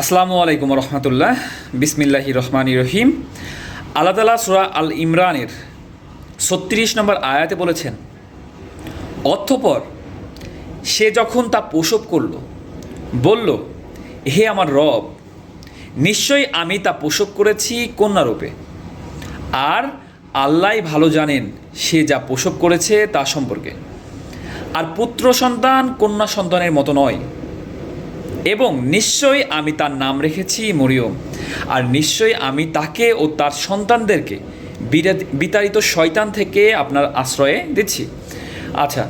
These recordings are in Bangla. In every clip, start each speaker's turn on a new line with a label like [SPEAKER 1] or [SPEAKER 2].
[SPEAKER 1] আসসালামু আলাইকুম রহমতুল্লাহ। বিসমিল্লাহি রহমানির রহিম। আল্লাহ তাআলা সূরা আল ইমরানের ৩৬ নম্বর আয়াতে বলেছেন, অতঃপর সে যখন তা প্রসব করল বলল, হে আমার রব, নিশ্চয়ই আমি তা প্রসব করেছি কন্যারূপে, আর আল্লাহই ভালো জানেন সে যা প্রসব করেছে তা সম্পর্কে। আর পুত্র সন্তান কন্যা সন্তানের মতো নয়, এবং নিশ্চয়ই আমি তার নাম রেখেছি মরিয়ম, আর নিশ্চয়ই আমি তাকে ও তার সন্তানদেরকে বিতাড়িত শয়তান থেকে আপনার আশ্রয়ে দিচ্ছি। আচ্ছা,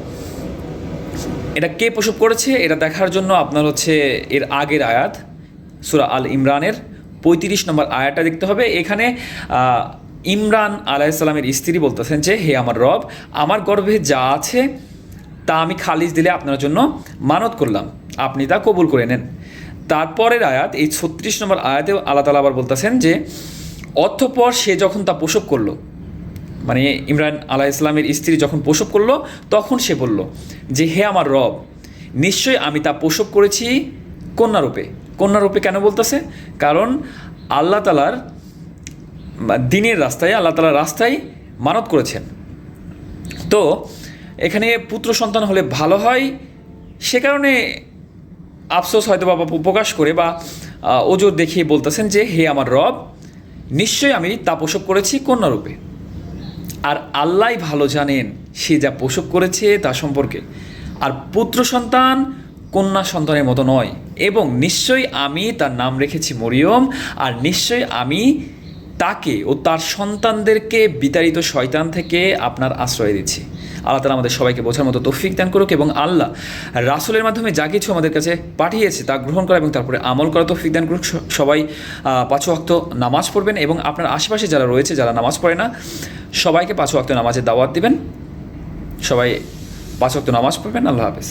[SPEAKER 1] এটা কে প্রসব করেছে এটা দেখার জন্য আপনার এর আগের আয়াত সূরা আল ইমরানের ৩৫ নম্বর আয়াতটা দেখতে হবে। এখানে ইমরান আলাইহিসসালামের স্ত্রী বলতেছেন যে, হে আমার রব, আমার গর্ভে যা আছে তা আমি খালিস দিলে আপনার জন্য মানত করলাম, আপনি তা কবুল করে নেন। তারপরের আয়াত, এই ৩৬ নম্বর আয়াতেও আল্লাহ তাআলা আবার বলতেছেন যে, অতঃপর সে যখন তা প্রসব করলো, মানে ইমরান আলাইহিসসালামের স্ত্রী যখন প্রসব করলো তখন সে বলল যে, হে আমার রব, নিশ্চয়ই আমি তা প্রসব করেছি কন্যারূপে। কন্যারূপে কেন বলতেছে? কারণ আল্লাহ তাআলার দ্বীনের রাস্তায়, আল্লাহ তাআলার রাস্তায় মানত করেছেন। তো এখানে পুত্র সন্তান হলে ভালো হয়, সে কারণে আফসোস হয়তো বা প্রকাশ করে বা ওজোর দেখিয়ে বলতেছেন যে, হে আমার রব, নিশ্চয়ই আমি তা প্রসব করেছি কন্যারূপে, আর আল্লাহই ভালো জানেন সে যা প্রসব করেছে তা সম্পর্কে। আর পুত্র সন্তান কন্যা সন্তানের মতো নয়, এবং নিশ্চয়ই আমি তার নাম রেখেছি মরিয়ম, আর নিশ্চয়ই আমি তাকে ও তার সন্তানদেরকে বিতাড়িত শয়তান থেকে আপনার আশ্রয় দিচ্ছি। আল্লাহ তাআলা আমাদের সবাইকে বোঝার মতো তৌফিক দান করুক, এবং আল্লাহ রাসূলের মাধ্যমে যা কিছু আমাদের কাছে পাঠিয়েছে তা গ্রহণ করা এবং তারপরে আমল করা তৌফিক দান করুক। সবাই ৫ ওয়াক্ত নামাজ পড়বেন, এবং আপনার আশেপাশে যারা রয়েছে যারা নামাজ পড়ে না, সবাইকে ৫ ওয়াক্ত নামাজের দাওয়াত দিবেন। সবাই ৫ ওয়াক্ত নামাজ পড়বেন। আল্লাহ হাফেজ।